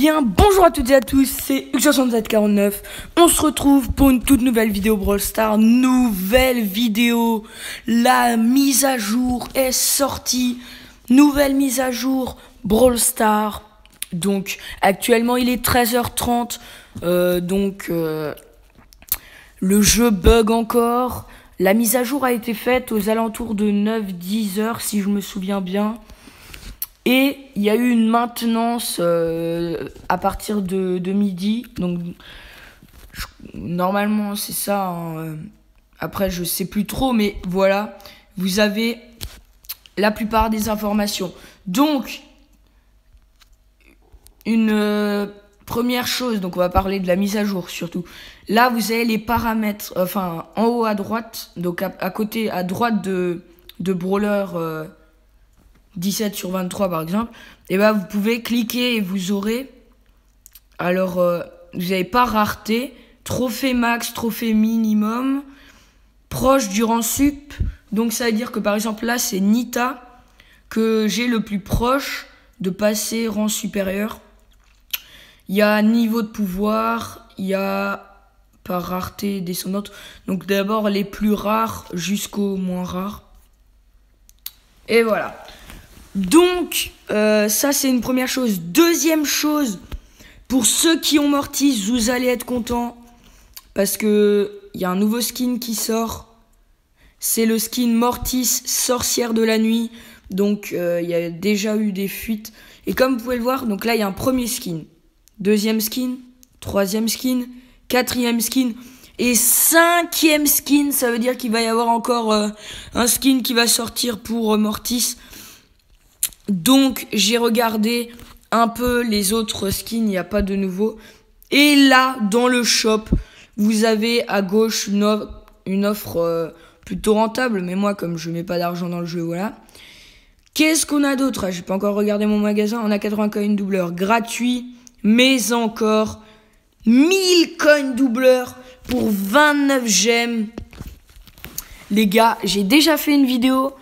bien, bonjour à toutes et à tous, c'est X6749. On se retrouve pour une toute nouvelle vidéo Brawl Stars. Nouvelle vidéo, la mise à jour est sortie. Nouvelle mise à jour Brawl Stars. Donc actuellement il est 13h30. Le jeu bug encore. La mise à jour a été faite aux alentours de 9-10 heures si je me souviens bien. Et il y a eu une maintenance à partir de midi. Donc, normalement, c'est ça. Hein. Après, je sais plus trop. Mais voilà, vous avez la plupart des informations. Donc, une première chose. Donc, on va parler de la mise à jour surtout. Là, vous avez les paramètres. Enfin, en haut à droite. Donc, à côté, à droite de Brawler... 17/23 par exemple, et bah vous pouvez cliquer et vous aurez, alors vous n'avez pas rareté, trophée max, trophée minimum, proche du rang sup. Donc ça veut dire que par exemple là c'est Nita que j'ai le plus proche de passer rang supérieur. Il y a niveau de pouvoir, il y a par rareté descendante, donc d'abord les plus rares jusqu'aux moins rares, et voilà. Donc, ça c'est une première chose. Deuxième chose, pour ceux qui ont Mortis, vous allez être contents. Parce que il y a un nouveau skin qui sort. C'est le skin Mortis, sorcière de la nuit. Donc, il y a déjà eu des fuites. Et comme vous pouvez le voir, donc là il y a un premier skin. Deuxième skin, troisième skin, quatrième skin. Et cinquième skin, ça veut dire qu'il va y avoir encore un skin qui va sortir pour Mortis. Donc, j'ai regardé un peu les autres skins, il n'y a pas de nouveau. Et là, dans le shop, vous avez à gauche une offre plutôt rentable. Mais moi, comme je mets pas d'argent dans le jeu, voilà. Qu'est-ce qu'on a d'autre? J'ai pas encore regardé mon magasin. On a 80 coins doubleurs gratuits, mais encore 1000 coins doubleurs pour 29 gemmes. Les gars, j'ai déjà fait une vidéo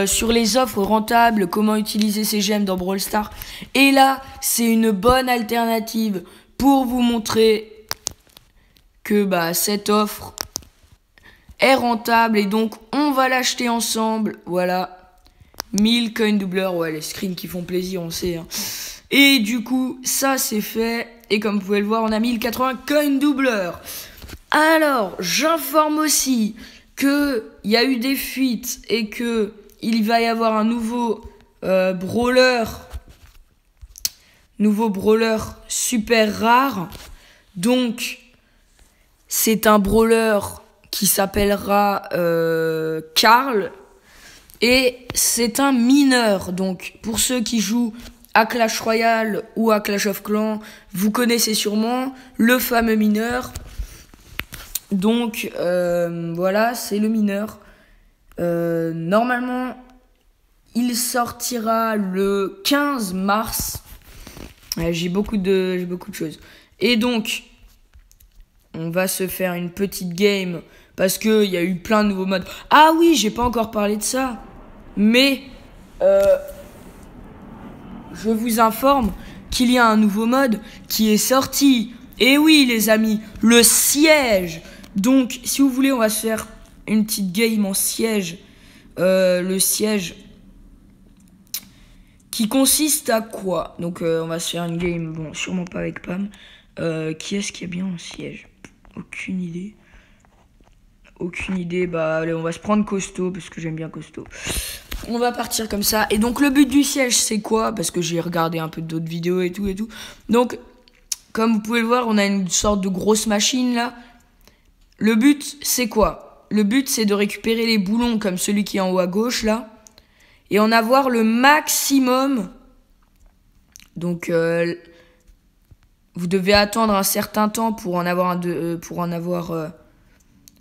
sur les offres rentables, comment utiliser ces gemmes dans Brawl Stars. Et là, c'est une bonne alternative pour vous montrer que cette offre est rentable. Et donc, on va l'acheter ensemble. Voilà, 1000 coins doubleurs. Ouais, les screens qui font plaisir, on sait. Hein. Et du coup, ça, c'est fait. Et comme vous pouvez le voir, on a 1080 coins doubleurs. Alors, j'informe aussi qu'il y a eu des fuites et que il va y avoir un nouveau brawler super rare. Donc c'est un brawler qui s'appellera Carl et c'est un mineur. Donc pour ceux qui jouent à Clash Royale ou à Clash of Clans, vous connaissez sûrement le fameux mineur. Donc voilà, c'est le mineur. Normalement, il sortira le 15 mars. J'ai beaucoup de choses. Et donc, on va se faire une petite game parce que il y a eu plein de nouveaux modes. Ah oui, j'ai pas encore parlé de ça. Mais je vous informe qu'il y a un nouveau mode qui est sorti. Et oui, les amis, le siège. Donc, si vous voulez, on va se faire une petite game en siège. Le siège qui consiste à quoi? Donc on va se faire une game, bon sûrement pas avec Pam. Qui est-ce qui est bien en siège? Aucune idée. Bah allez, on va se prendre costaud parce que j'aime bien costaud. On va partir comme ça. Et donc le but du siège c'est quoi? Parce que j'ai regardé un peu d'autres vidéos et tout. Donc comme vous pouvez le voir, on a une sorte de grosse machine là. Le but c'est quoi? Le but, c'est de récupérer les boulons comme celui qui est en haut à gauche, là. Et en avoir le maximum. Donc, vous devez attendre un certain temps pour en avoir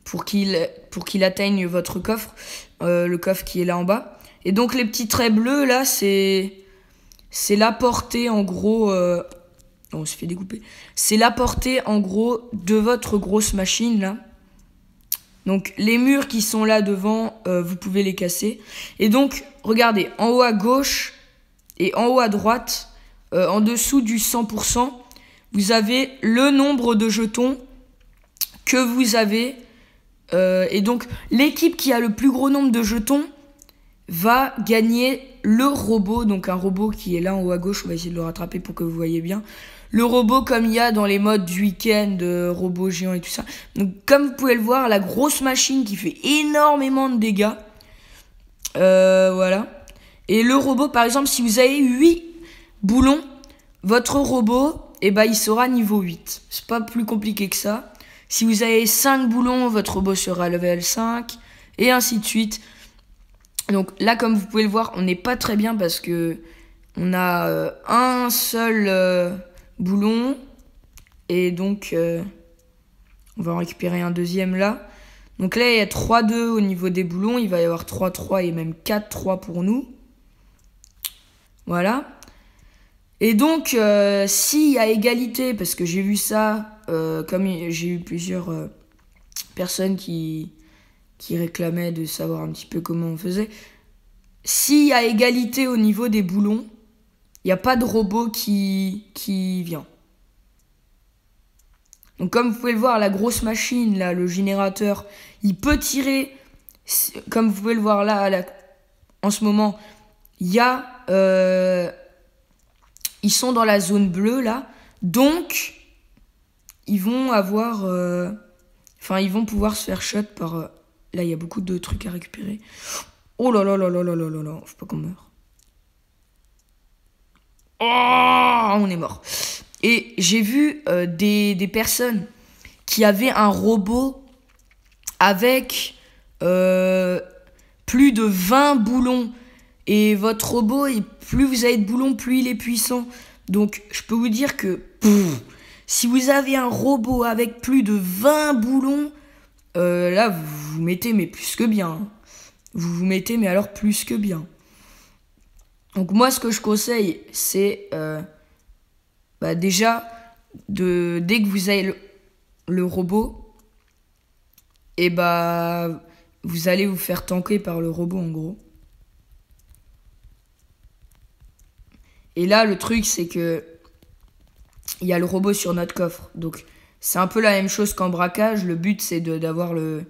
pour qu'il atteigne votre coffre. Le coffre qui est là en bas. Et donc, les petits traits bleus, là, c'est la portée, en gros... on se fait découper. C'est la portée, en gros, de votre grosse machine, là. Donc les murs qui sont là devant, vous pouvez les casser. Et donc, regardez, en haut à gauche et en haut à droite, en dessous du 100%, vous avez le nombre de jetons que vous avez. Et donc, l'équipe qui a le plus gros nombre de jetons va gagner le robot. Donc, un robot qui est là en haut à gauche. On va essayer de le rattraper pour que vous voyez bien. Le robot comme il y a dans les modes du week-end, robot géant et tout ça. Donc, comme vous pouvez le voir, la grosse machine qui fait énormément de dégâts. Voilà. Et le robot, par exemple, si vous avez 8 boulons, votre robot, il sera niveau 8. C'est pas plus compliqué que ça. Si vous avez 5 boulons, votre robot sera level 5. Et ainsi de suite. Donc là, comme vous pouvez le voir, on n'est pas très bien parce que on a un seul boulon. Et donc, on va en récupérer un deuxième là. Donc là, il y a 3-2 au niveau des boulons. Il va y avoir 3-3 et même 4-3 pour nous. Voilà. Et donc, s'il y a égalité, parce que j'ai vu ça, comme j'ai eu plusieurs personnes qui réclamaient de savoir un petit peu comment on faisait. S'il y a égalité au niveau des boulons, il n'y a pas de robot qui vient. Donc comme vous pouvez le voir, la grosse machine, là, le générateur, il peut tirer, comme vous pouvez le voir là en ce moment, il y a... ils sont dans la zone bleue, là. Donc, ils vont avoir... ils vont pouvoir se faire shot par... là, il y a beaucoup de trucs à récupérer. Oh là là là là là là là là. Faut pas qu'on meure. Oh, on est mort. Et j'ai vu des personnes qui avaient un robot avec plus de 20 boulons. Et votre robot, plus vous avez de boulons, plus il est puissant. Donc, je peux vous dire que si vous avez un robot avec plus de 20 boulons, là, vous vous mettez, mais plus que bien. Hein. Vous vous mettez, mais alors plus que bien. Donc, moi, ce que je conseille, c'est déjà, dès que vous avez le robot, et vous allez vous faire tanker par le robot, en gros. Et là, le truc, c'est que il y a le robot sur notre coffre. Donc, c'est un peu la même chose qu'en braquage. Le but, c'est d'avoir le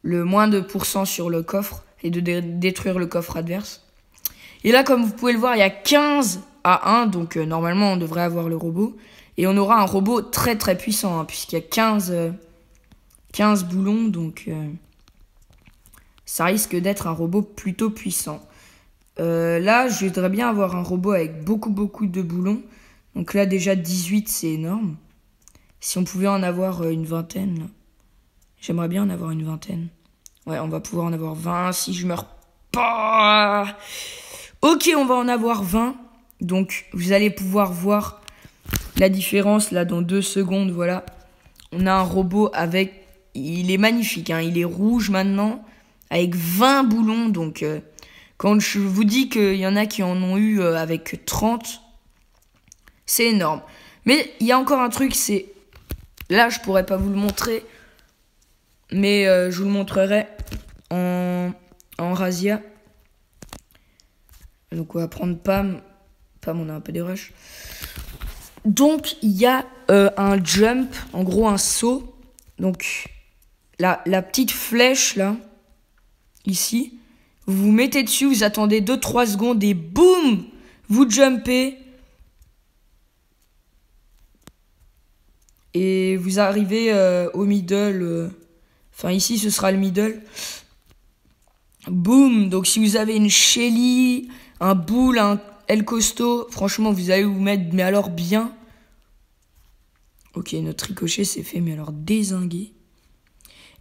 moins de % sur le coffre et de détruire le coffre adverse. Et là, comme vous pouvez le voir, il y a 15 à 1. Donc, normalement, on devrait avoir le robot. Et on aura un robot très, très puissant, hein, puisqu'il y a 15 boulons. Donc, ça risque d'être un robot plutôt puissant. Là, je voudrais bien avoir un robot avec beaucoup de boulons. Donc là, déjà 18, c'est énorme. Si on pouvait en avoir une vingtaine. J'aimerais bien en avoir une vingtaine. Ouais, on va pouvoir en avoir 20 si je meurs pas. Ok, on va en avoir 20. Donc, vous allez pouvoir voir la différence là dans 2 secondes. Voilà. On a un robot avec... Il est magnifique, hein. Il est rouge maintenant. Avec 20 boulons, donc... Quand je vous dis qu'il y en a qui en ont eu avec 30, c'est énorme. Mais il y a encore un truc, c'est... Là, je pourrais pas vous le montrer, mais je vous le montrerai en razzia. Donc, on va prendre Pam. Pam, on a un peu des rushs. Donc, il y a un jump, en gros un saut. Donc, la petite flèche, là, ici... Vous vous mettez dessus, vous attendez 2-3 secondes et boum, vous jumpez. Et vous arrivez au middle. Ici, ce sera le middle. Boum. Donc, si vous avez une Shelly, un Bull, un El Costo, franchement, vous allez vous mettre, mais alors bien. Ok, notre ricochet, c'est fait, mais alors dézingué.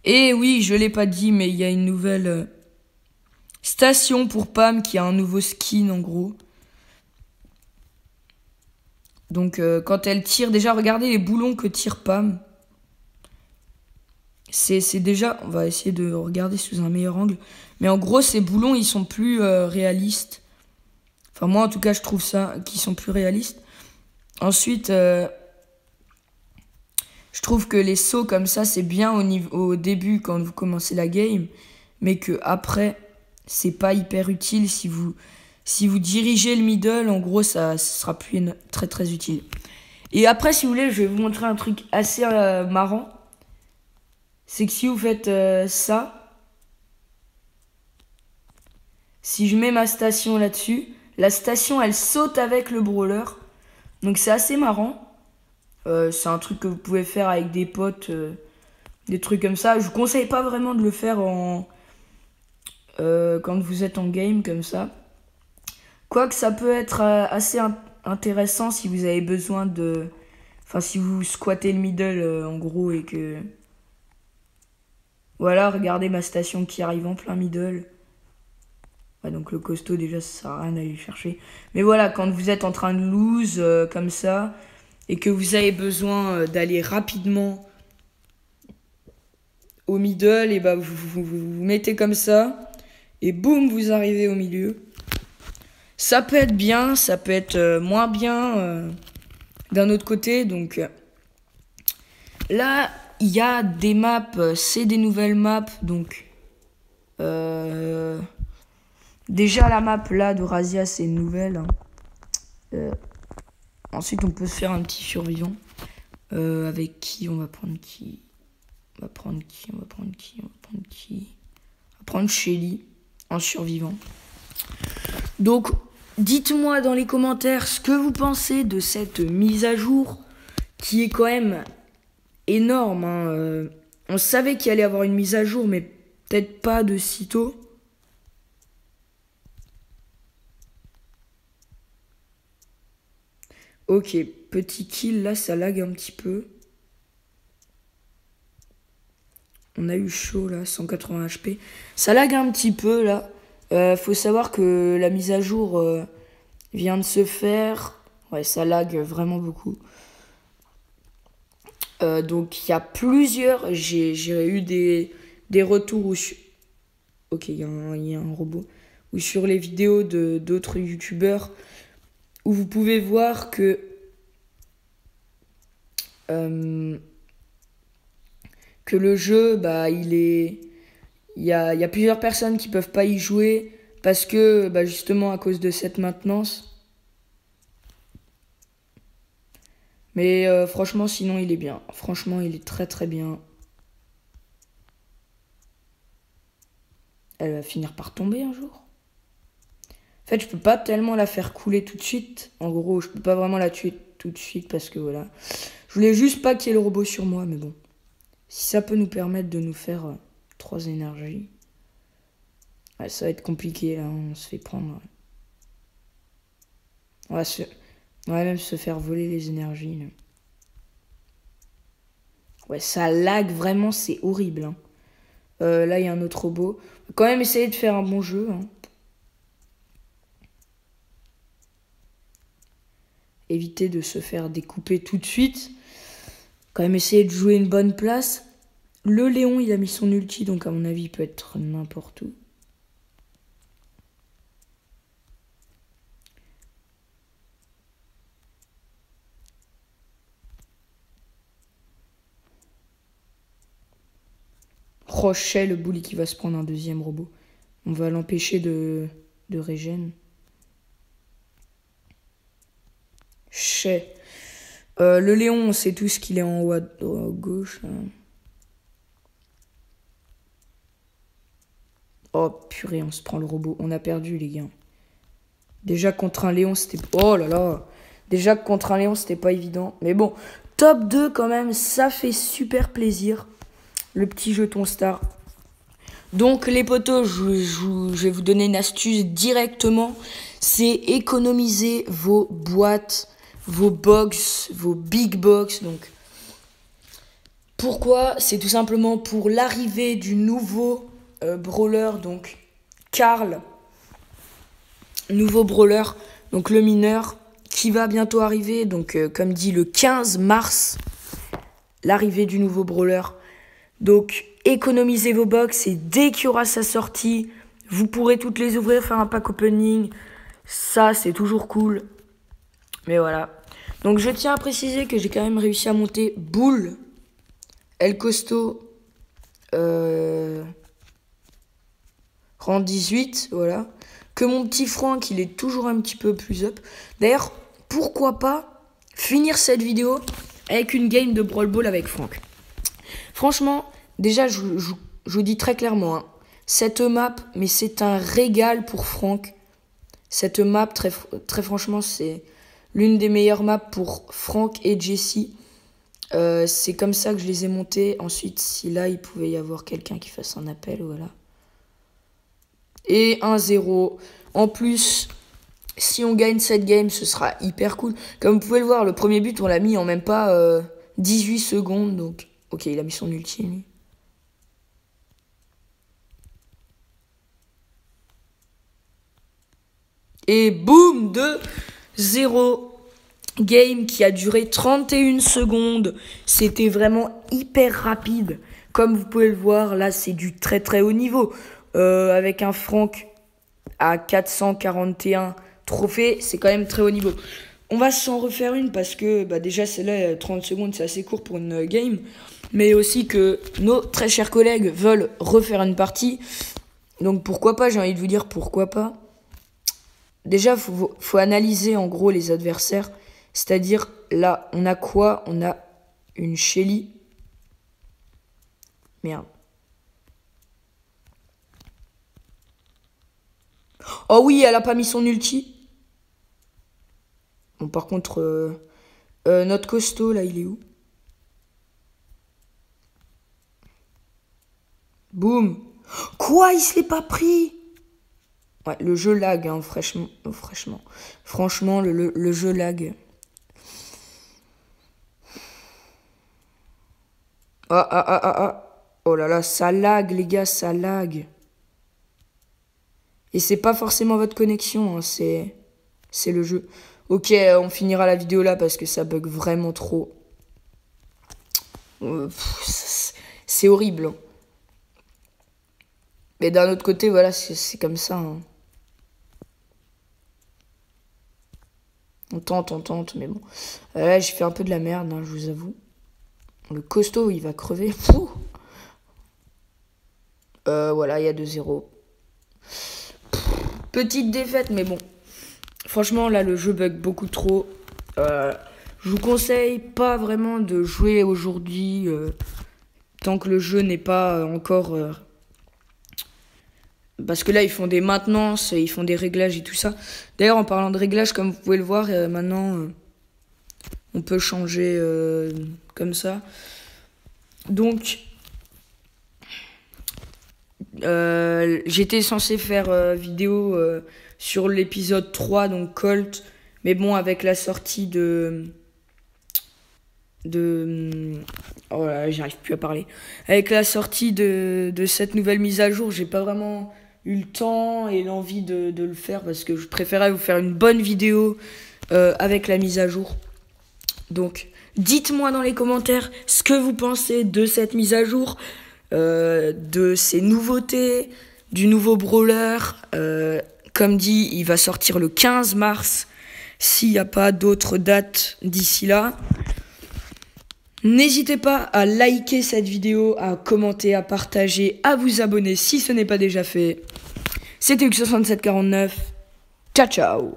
Et oui, je l'ai pas dit, mais il y a une nouvelle... station pour Pam qui a un nouveau skin en gros. Donc quand elle tire, déjà regardez les boulons que tire Pam. C'est déjà, on va essayer de regarder sous un meilleur angle. Mais en gros ces boulons ils sont plus réalistes. Enfin moi en tout cas je trouve ça qu'ils sont plus réalistes. Ensuite je trouve que les sauts comme ça c'est bien au début quand vous commencez la game. Mais que après... c'est pas hyper utile si si vous dirigez le middle, en gros, ça sera plus très très utile. Et après, si vous voulez, je vais vous montrer un truc assez marrant. C'est que si vous faites ça, si je mets ma station là-dessus, la station, elle saute avec le brawler. Donc c'est assez marrant. C'est un truc que vous pouvez faire avec des potes, des trucs comme ça. Je vous conseille pas vraiment de le faire quand vous êtes en game comme ça. Quoique ça peut être assez intéressant si vous avez besoin de... Enfin, si vous squattez le middle en gros et que... Voilà, regardez ma station qui arrive en plein middle. Ouais, donc le costaud déjà ça sert à rien d'aller le chercher. Mais voilà, quand vous êtes en train de lose comme ça et que vous avez besoin d'aller rapidement au middle, et bah vous mettez comme ça et boum, vous arrivez au milieu. Ça peut être bien, ça peut être moins bien d'un autre côté. Donc là, il y a des maps, c'est des nouvelles maps. Donc déjà la map là de Razia, c'est une nouvelle. Ensuite, on peut se faire un petit survivant. Avec qui on va prendre qui? On va prendre Shelly en survivant. Donc, dites-moi dans les commentaires ce que vous pensez de cette mise à jour qui est quand même énorme. Hein. On savait qu'il allait y avoir une mise à jour, mais peut-être pas de sitôt. Ok, petit kill, là ça lag un petit peu. On a eu chaud là, 180 HP. Ça lag un petit peu là. Faut savoir que la mise à jour vient de se faire. Ouais, ça lag vraiment beaucoup. Donc il y a plusieurs. J'ai eu des retours où ok, il y a un robot. Ou sur les vidéos d'autres youtubeurs où vous pouvez voir que le jeu, bah, il y a plusieurs personnes qui peuvent pas y jouer parce que, bah, justement, à cause de cette maintenance. Mais franchement, sinon, il est bien. Franchement, il est très très bien. Elle va finir par tomber un jour. En fait, je peux pas tellement la faire couler tout de suite. En gros, je peux pas vraiment la tuer tout de suite parce que voilà. Je voulais juste pas qu'il y ait le robot sur moi, mais bon. Si ça peut nous permettre de nous faire 3 énergies. Ouais, ça va être compliqué là, on se fait prendre. On va même se faire voler les énergies. Là. Ouais, ça lag vraiment, c'est horrible. Hein. Là, il y a un autre robot. On va quand même essayer de faire un bon jeu. Hein. Éviter de se faire découper tout de suite. Quand même essayer de jouer une bonne place. Le Léon, il a mis son ulti, donc à mon avis, il peut être n'importe où. Rochet, le bully qui va se prendre un deuxième robot. On va l'empêcher de régène. Chet. Le Léon, on sait tous qu'il est en haut à gauche. Hein. Oh purée, on se prend le robot. On a perdu les gars. Déjà contre un Léon, c'était... Oh là là. Déjà contre un Léon, c'était pas évident. Mais bon, top 2 quand même, ça fait super plaisir. Le petit jeton star. Donc les potos, je vais vous donner une astuce directement. C'est économiser vos boîtes, vos box, vos big box. Donc pourquoi? C'est tout simplement pour l'arrivée du nouveau brawler, donc Karl. Nouveau brawler, donc le mineur, qui va bientôt arriver. Donc comme dit le 15 mars, l'arrivée du nouveau brawler. Donc économisez vos box et dès qu'il y aura sa sortie, vous pourrez toutes les ouvrir, faire un pack opening. Ça, c'est toujours cool. Mais voilà. Donc je tiens à préciser que j'ai quand même réussi à monter Bull, El Costo, rang 18, voilà. que mon petit Franck, il est toujours un petit peu plus up. D'ailleurs, pourquoi pas finir cette vidéo avec une game de Brawl Ball avec Franck. Franchement, déjà, je vous dis très clairement, hein, cette map, mais c'est un régal pour Franck. Cette map, très franchement, c'est l'une des meilleures maps pour Franck et Jessie. C'est comme ça que je les ai montés. Ensuite, si là, il pouvait y avoir quelqu'un qui fasse un appel, voilà. Et 1-0. En plus, si on gagne cette game, ce sera hyper cool. Comme vous pouvez le voir, le premier but, on l'a mis en même pas 18 secondes. Donc, ok, il a mis son ulti, lui. Et boum, 2-0. Game qui a duré 31 secondes. C'était vraiment hyper rapide. Comme vous pouvez le voir, là, c'est du très très haut niveau. Avec un Franck à 441 trophées, c'est quand même très haut niveau. On va s'en refaire une parce que déjà, celle-là, 30 secondes, c'est assez court pour une game. Mais aussi que nos très chers collègues veulent refaire une partie. Donc pourquoi pas, j'ai envie de vous dire pourquoi pas. Déjà, faut analyser en gros les adversaires. C'est-à-dire, là, on a quoi? On a une Shelly. Merde. Oh oui, elle a pas mis son ulti. Bon, par contre, notre costaud, là, il est où? Boum. Quoi? Il se l'est pas pris? Ouais, le jeu lag, hein, franchement, le jeu lag. Oh là là, ça lag, les gars, ça lag. Et c'est pas forcément votre connexion, hein, c'est le jeu. Ok, on finira la vidéo là parce que ça bug vraiment trop. C'est horrible. Hein. Mais d'un autre côté, voilà, c'est comme ça. Hein. On tente, mais bon. Là, j'ai fait un peu de la merde, hein, je vous avoue. Le costaud, il va crever. Voilà, il y a 2-0. Petite défaite, mais bon. Franchement, là, le jeu bug beaucoup trop. Je vous conseille pas vraiment de jouer aujourd'hui tant que le jeu n'est pas encore... parce que là, ils font des maintenances, ils font des réglages et tout ça. D'ailleurs, en parlant de réglages, comme vous pouvez le voir, maintenant, on peut changer comme ça. Donc... j'étais censé faire vidéo sur l'épisode 3, donc Colt, mais bon, avec la sortie oh là, j'arrive plus à parler. Avec la sortie de cette nouvelle mise à jour, j'ai pas vraiment eu le temps et l'envie de le faire parce que je préférais vous faire une bonne vidéo avec la mise à jour. Donc, dites-moi dans les commentaires ce que vous pensez de cette mise à jour. De ces nouveautés, du nouveau brawler. Comme dit, il va sortir le 15 mars s'il n'y a pas d'autres dates d'ici là. N'hésitez pas à liker cette vidéo, à commenter, à partager, à vous abonner si ce n'est pas déjà fait. C'était Ux6749. Ciao, ciao.